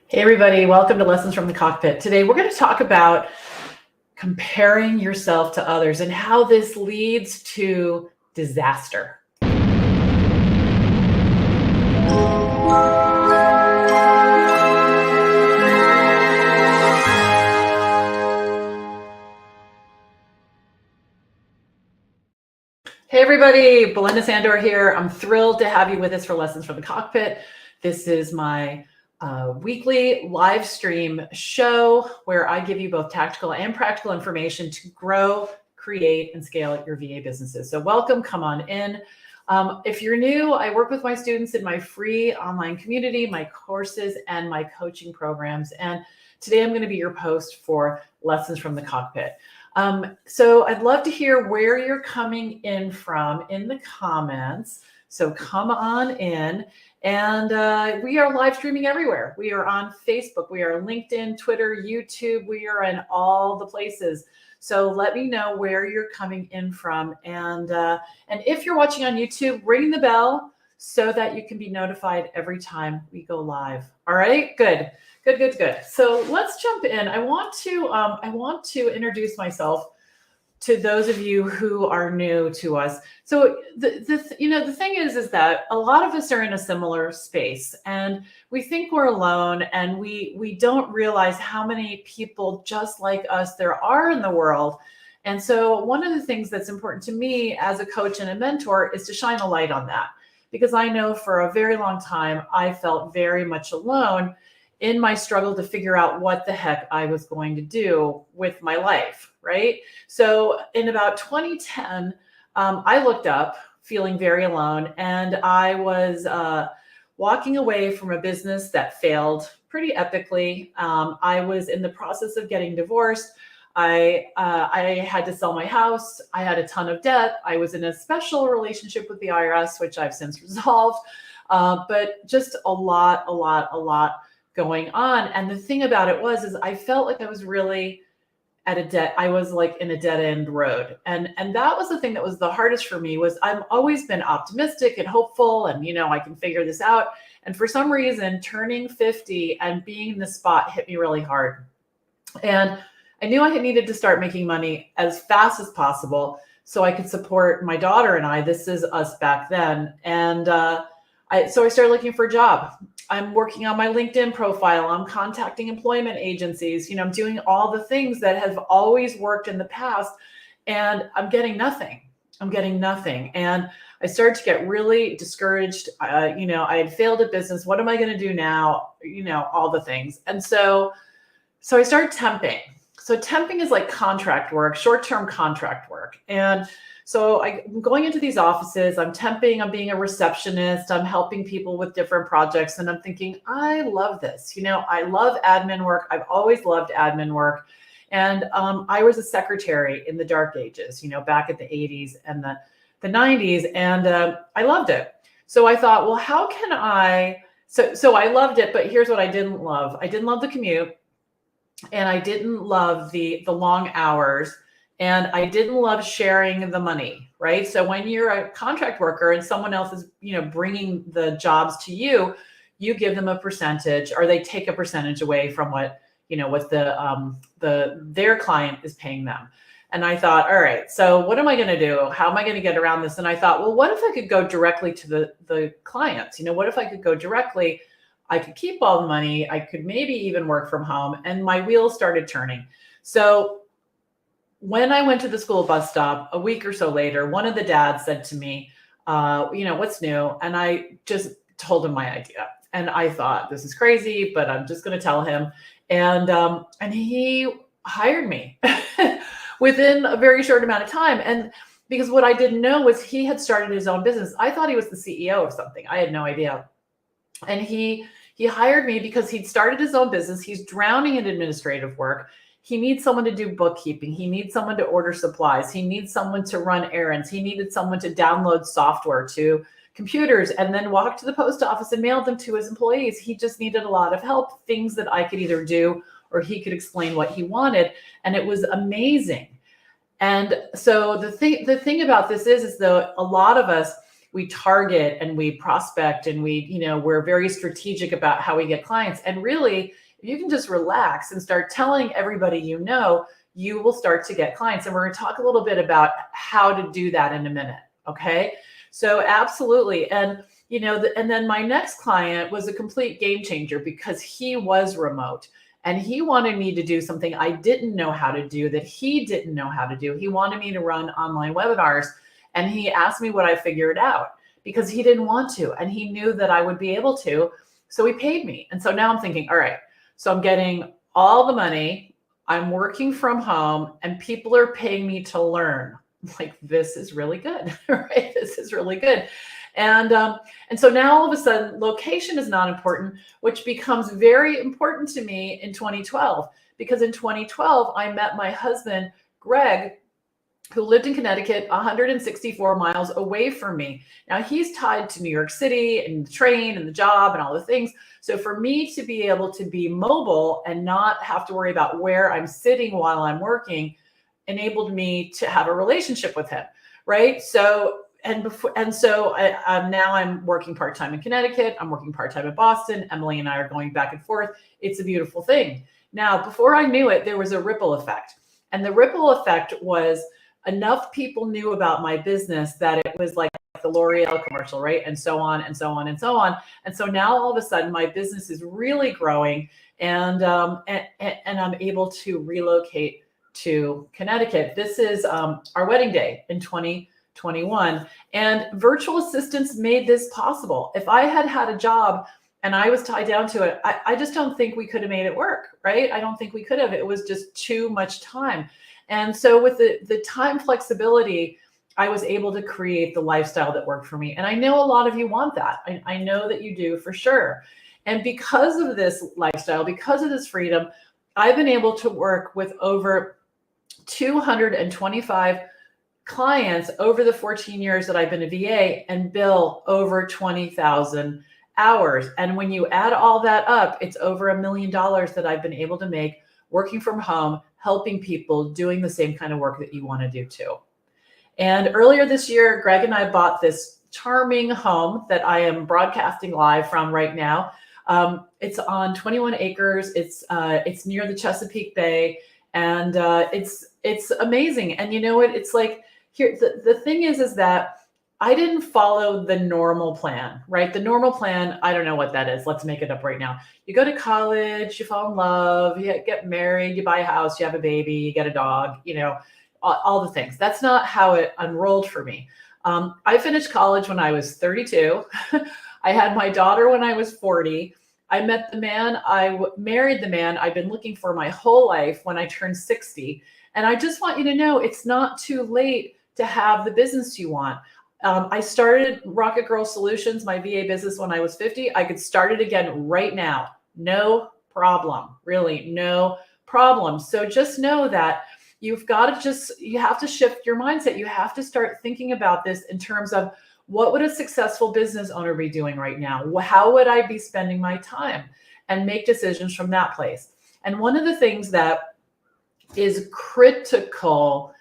Hey everybody, welcome to Lessons from the Cockpit. Today we're going to talk about comparing yourself to others and how this leads to disaster. Hey everybody, Belinda Sandor here. I'm thrilled to have you with us for Lessons from the Cockpit. This is my weekly live stream show where I give you both tactical and practical information to grow, create, and scale your VA businesses. So welcome, come on in. If you're new, I work with my students in my free online community, my courses, and my coaching programs. And today I'm going to be your host for Lessons from the Cockpit. So I'd love to hear where you're coming in from in the comments. So come on in. And we are live streaming everywhere. We are on Facebook. We are on LinkedIn, Twitter, YouTube. We are in all the places. So let me know where you're coming in from. And if you're watching on YouTube, ring the bell so that you can be notified every time we go live. All right, good. So let's jump in. I want to introduce myself to those of you who are new to us. So the thing is that a lot of us are in a similar space and we think we're alone, and we don't realize how many people just like us there are in the world. And so one of the things that's important to me as a coach and a mentor is to shine a light on that, because I know for a very long time I felt very much alone in my struggle to figure out what the heck I was going to do with my life, right? So in about 2010, I looked up feeling very alone, and I was walking away from a business that failed pretty epically. I was in the process of getting divorced. I had to sell my house. I had a ton of debt. I was in a special relationship with the IRS, which I've since resolved, but just a lot going on. And the thing about it is I felt like I was really at a debt. I was like in a dead end road. And that was the thing that was the hardest for me. Was I've always been optimistic and hopeful, and I can figure this out. And for some reason, turning 50 and being in this spot hit me really hard. And I knew I needed to start making money as fast as possible so I could support my daughter and I. This is us back then. And so I started looking for a job. I'm working on my LinkedIn profile. I'm contacting employment agencies. I'm doing all the things that have always worked in the past, and I'm getting nothing. And I started to get really discouraged. I had failed at business. What am I going to do now? All the things. And so I started temping. So temping is like contract work, short-term contract work. And so I'm going into these offices, I'm temping, I'm being a receptionist, I'm helping people with different projects. And I'm thinking, I love this. I love admin work. I've always loved admin work. And I was a secretary in the dark ages, back at the 80s and the 90s. And I loved it. So I thought, well, how can I, so I loved it, but here's what I didn't love. I didn't love the commute, and I didn't love the long hours. And I didn't love sharing the money, right? So when you're a contract worker and someone else is, bringing the jobs to you, you give them a percentage, or they take a percentage away from what their client is paying them. And I thought, all right, so what am I going to do? How am I going to get around this? And I thought, well, what if I could go directly to the clients? What if I could go directly? I could keep all the money. I could maybe even work from home. And my wheels started turning. So when I went to the school bus stop a week or so later, one of the dads said to me, what's new? And I just told him my idea. And I thought, this is crazy, but I'm just going to tell him. And he hired me within a very short amount of time. And because what I didn't know was he had started his own business. I thought he was the CEO of something. I had no idea. And he hired me because he'd started his own business. He's drowning in administrative work. He needs someone to do bookkeeping. He needs someone to order supplies. He needs someone to run errands. He needed someone to download software to computers and then walk to the post office and mail them to his employees. He just needed a lot of help, things that I could either do or he could explain what he wanted. And it was amazing. And so the thing about this is though, a lot of us, we target and we prospect and we're very strategic about how we get clients. And really, if you can just relax and start telling everybody you will start to get clients. And we're going to talk a little bit about how to do that in a minute. Okay. So absolutely. And, and then my next client was a complete game changer because he was remote and he wanted me to do something I didn't know how to do that he didn't know how to do. He wanted me to run online webinars and he asked me what I figured out because he didn't want to and he knew that I would be able to. So he paid me. And so now I'm thinking, all right, so I'm getting all the money. I'm working from home and people are paying me to learn. Like, this is really good, right? This is really good. And so now all of a sudden, location is not important, which becomes very important to me in 2012, because in 2012, I met my husband, Greg, who lived in Connecticut, 164 miles away from me. Now he's tied to New York City and the train and the job and all the things. So for me to be able to be mobile and not have to worry about where I'm sitting while I'm working enabled me to have a relationship with him, right? So now I'm working part-time in Connecticut. I'm working part-time in Boston. Emily and I are going back and forth. It's a beautiful thing. Now, before I knew it, there was a ripple effect. And the ripple effect was enough people knew about my business that it was like the L'Oreal commercial, right? And so on and so on and so on. And so now all of a sudden my business is really growing and I'm able to relocate to Connecticut. This is our wedding day in 2021. And virtual assistants made this possible. If I had had a job and I was tied down to it, I just don't think we could have made it work, right? I don't think we could have. It was just too much time. And so with the time flexibility, I was able to create the lifestyle that worked for me. And I know a lot of you want that. I know that you do for sure. And because of this lifestyle, because of this freedom, I've been able to work with over 225 clients over the 14 years that I've been a VA and bill over 20,000 hours. And when you add all that up, it's over $1 million that I've been able to make working from home, helping people doing the same kind of work that you want to do too. And earlier this year, Greg and I bought this charming home that I am broadcasting live from right now. It's on 21 acres. It's near the Chesapeake Bay, and it's amazing. And you know what? It's like here. The thing is that I didn't follow the normal plan, right? The normal plan, I don't know what that is. Let's make it up right now. You go to college, you fall in love, you get married, you buy a house, you have a baby, you get a dog, all the things. That's not how it unrolled for me. I finished college when I was 32. I had my daughter when I was 40. I met the man, married the man I've been looking for my whole life when I turned 60. And I just want you to know it's not too late to have the business you want. I started Rocket Girl Solutions, my VA business, when I was 50. I could start it again right now. No problem. Really, no problem. So just know that you have to shift your mindset. You have to start thinking about this in terms of what would a successful business owner be doing right now? How would I be spending my time? And make decisions from that place. And one of the things that is critical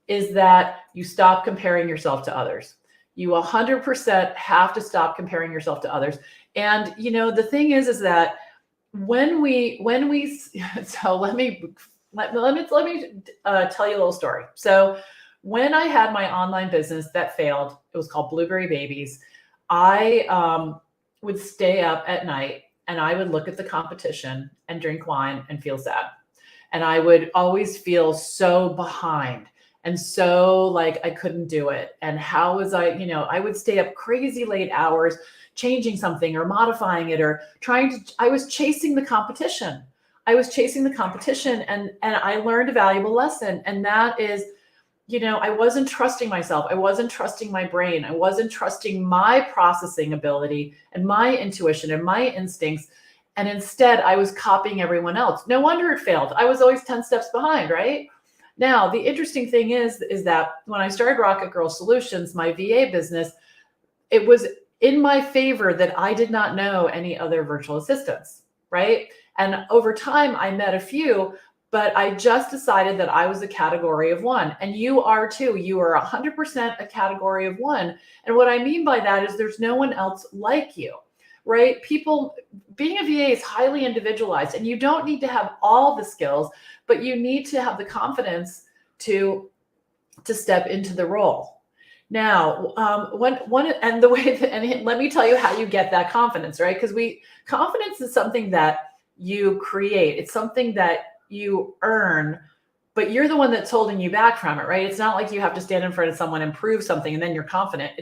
is that you stop comparing yourself to others. You 100% have to stop comparing yourself to others. And, the thing is that so let me tell you a little story. So when I had my online business that failed, it was called Blueberry Babies. I would stay up at night and I would look at the competition and drink wine and feel sad. And I would always feel so behind. And so like I couldn't do it. And how was I would stay up crazy late hours, changing something or modifying it or I was chasing the competition. And I learned a valuable lesson. And that is, I wasn't trusting myself. I wasn't trusting my brain. I wasn't trusting my processing ability and my intuition and my instincts. And instead I was copying everyone else. No wonder it failed. I was always 10 steps behind, right? Now, the interesting thing is that when I started Rocket Girl Solutions, my VA business, it was in my favor that I did not know any other virtual assistants, right? And over time, I met a few, but I just decided that I was a category of one, and you are too. You are 100% a category of one. And what I mean by that is there's no one else like you, right? People, being a VA is highly individualized, and you don't need to have all the skills, but you need to have the confidence to step into the role. Now, and the way that, and let me tell you how you get that confidence, right? Because confidence is something that you create. It's something that you earn, but you're the one that's holding you back from it, right? It's not like you have to stand in front of someone and prove something and then you're confident.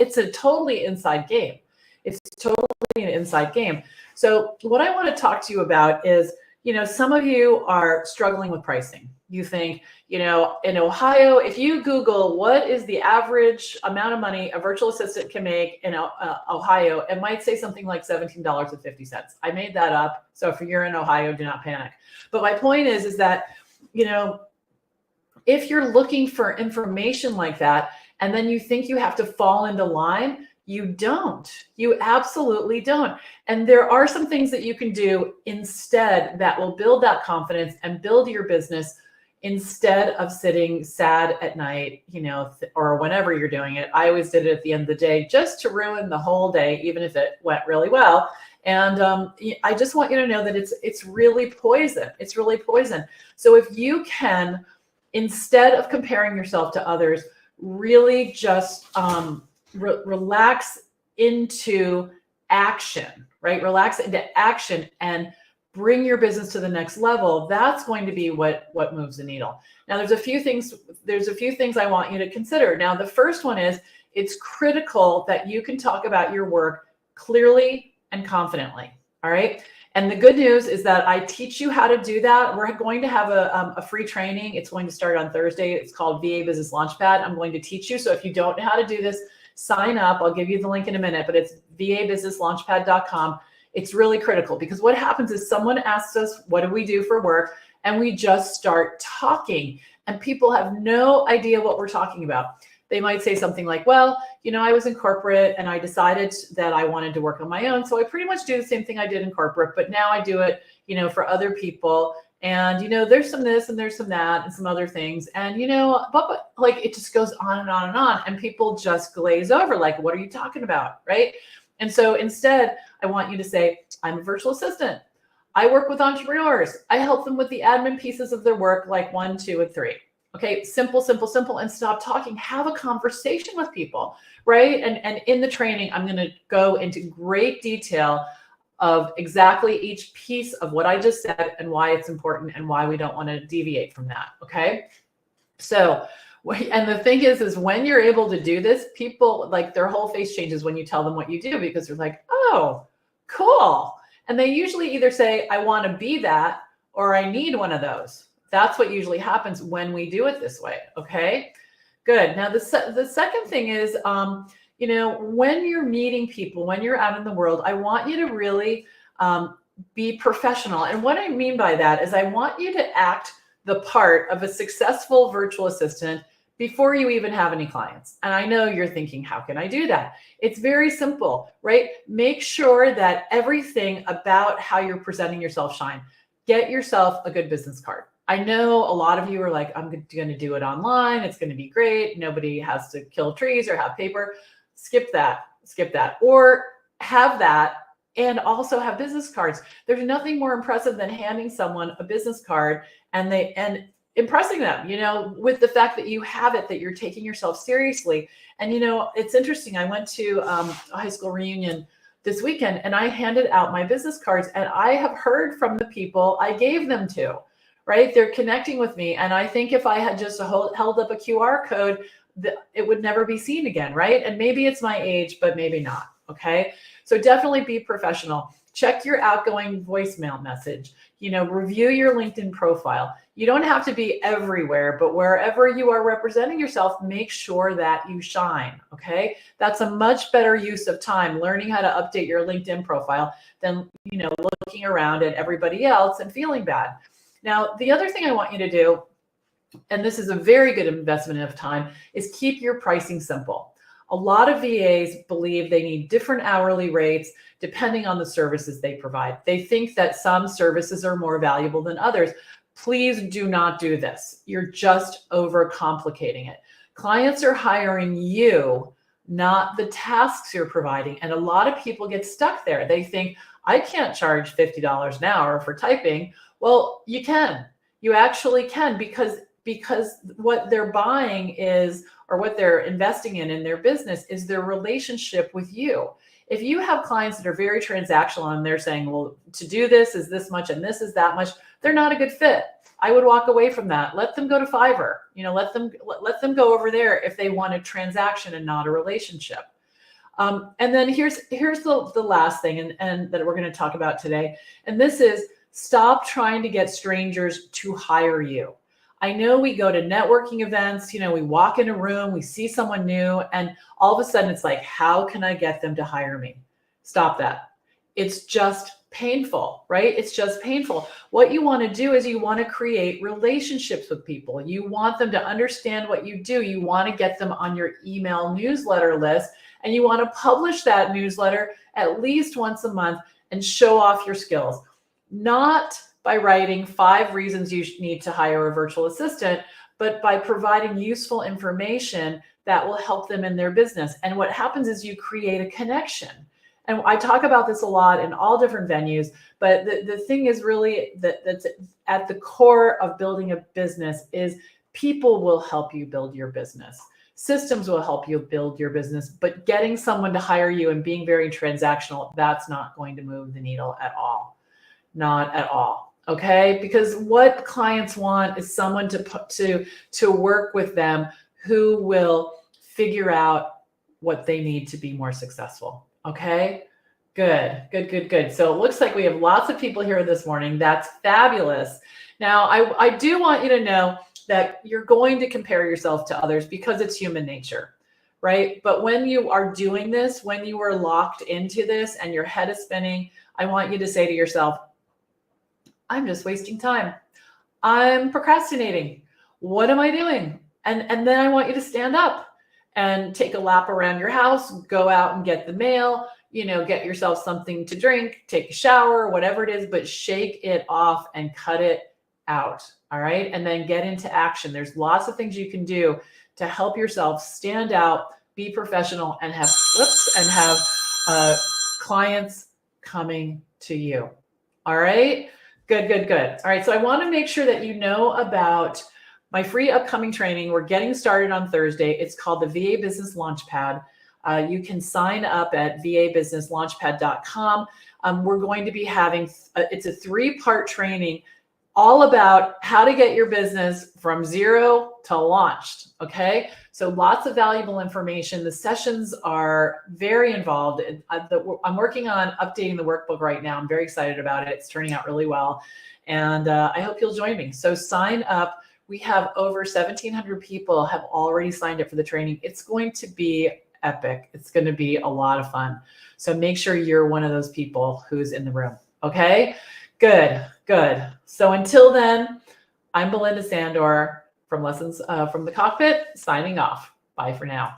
It's a totally inside game. It's totally an inside game. So what I want to talk to you about is, some of you are struggling with pricing. You think, in Ohio, if you Google what is the average amount of money a virtual assistant can make in Ohio, it might say something like $17.50. I made that up. So if you're in Ohio, do not panic. But my point is that, if you're looking for information like that, and then you think you have to fall into line, you don't. You absolutely don't. And there are some things that you can do instead that will build that confidence and build your business instead of sitting sad at night, or whenever you're doing it. I always did it at the end of the day just to ruin the whole day, even if it went really well. And I just want you to know that it's really poison. It's really poison. So if you can, instead of comparing yourself to others, really just relax into action, right? Relax into action and bring your business to the next level. That's going to be what moves the needle. Now, there's a few things I want you to consider. Now, the first one is it's critical that you can talk about your work clearly and confidently. All right. And the good news is that I teach you how to do that. We're going to have a free training. It's going to start on Thursday. It's called VA Business Launchpad. I'm going to teach you. So if you don't know how to do this, sign up. I'll give you the link in a minute, but it's vabusinesslaunchpad.com. It's really critical because what happens is someone asks us, what do we do for work? And we just start talking and people have no idea what we're talking about. They might say something like, well, I was in corporate and I decided that I wanted to work on my own. So I pretty much do the same thing I did in corporate, but now I do it, for other people. And, there's some this and there's some that and some other things. And, but like it just goes on and on and on. And people just glaze over like, what are you talking about? Right. And so instead, I want you to say, I'm a virtual assistant. I work with entrepreneurs. I help them with the admin pieces of their work, like 1, 2, and 3. Okay, simple, simple, simple, and stop talking. Have a conversation with people, right? And in the training, I'm going to go into great detail of exactly each piece of what I just said and why it's important and why we don't want to deviate from that. Okay, so. And the thing is when you're able to do this, people like their whole face changes when you tell them what you do because they're like, oh, cool. And they usually either say, I want to be that, or I need one of those. That's what usually happens when we do it this way. Okay, good. Now, the second thing is, when you're meeting people, when you're out in the world, I want you to really be professional. And what I mean by that is I want you to act the part of a successful virtual assistant before you even have any clients. And I know you're thinking, how can I do that? It's very simple, right? Make sure that everything about how you're presenting yourself shine. Get yourself a good business card. I know a lot of you are like, I'm going to do it online. It's going to be great. Nobody has to kill trees or have paper. Skip that, or have that and also have business cards. There's nothing more impressive than handing someone a business card and impressing them, with the fact that you have it, that you're taking yourself seriously. And, it's interesting. I went to a high school reunion this weekend and I handed out my business cards and I have heard from the people I gave them to, right? They're connecting with me. And I think if I had just held up a QR code, it would never be seen again, right? And maybe it's my age, but maybe not. Okay. So definitely be professional. Check your outgoing voicemail message, review your LinkedIn profile. You don't have to be everywhere, but wherever you are representing yourself, make sure that you shine. Okay. That's a much better use of time learning how to update your LinkedIn profile than, looking around at everybody else and feeling bad. Now, the other thing I want you to do, and this is a very good investment of time, is keep your pricing simple. A lot of VAs believe they need different hourly rates depending on the services they provide. They think that some services are more valuable than others, Please do not do this. You're just overcomplicating it. Clients are hiring you, not the tasks you're providing. And a lot of people get stuck there. They think, I can't charge $50 an hour for typing. Well, you can. You actually can, because what they're buying is, or what they're investing in their business is their relationship with you. If you have clients that are very transactional and they're saying, well, to do this is this much and this is that much, they're not a good fit. I would walk away from that. Let them go to Fiverr. Let them go over there if they want a transaction and not a relationship. And then here's the last thing and that we're going to talk about today. And this is, stop trying to get strangers to hire you. I know we go to networking events, we walk in a room, we see someone new, and all of a sudden it's like, how can I get them to hire me? Stop that. It's just painful, right? It's just painful. What you want to do is you want to create relationships with people. You want them to understand what you do. You want to get them on your email newsletter list, and you want to publish that newsletter at least once a month and show off your skills. Not by writing 5 reasons you need to hire a virtual assistant, but by providing useful information that will help them in their business. And what happens is you create a connection. And I talk about this a lot in all different venues, but the thing is really that's at the core of building a business is people will help you build your business. Systems will help you build your business, but getting someone to hire you and being very transactional, that's not going to move the needle at all. Not at all. Okay, because what clients want is someone to work with them who will figure out what they need to be more successful. Okay, good. So it looks like we have lots of people here this morning. That's fabulous. Now, I do want you to know that you're going to compare yourself to others because it's human nature, right? But when you are doing this, when you are locked into this and your head is spinning, I want you to say to yourself, I'm just wasting time. I'm procrastinating. What am I doing? And then I want you to stand up and take a lap around your house, go out and get the mail, get yourself something to drink, take a shower, whatever it is, but shake it off and cut it out. All right. And then get into action. There's lots of things you can do to help yourself stand out, be professional, and have clients coming to you. All right. Good. All right. So I want to make sure that you know about my free upcoming training. We're getting started on Thursday. It's called the VA Business Launchpad. You can sign up at vabusinesslaunchpad.com. We're going to be having, it's a 3-part training all about how to get your business from zero to launched. Okay. So lots of valuable information. The sessions are very involved. I'm working on updating the workbook right now. I'm very excited about it. It's turning out really well. And I hope you'll join me. So sign up. We have over 1,700 people have already signed up for the training. It's going to be epic. It's going to be a lot of fun. So make sure you're one of those people who's in the room. Okay. Good. So until then, I'm Belinda Sandor from Lessons from the Cockpit, signing off. Bye for now.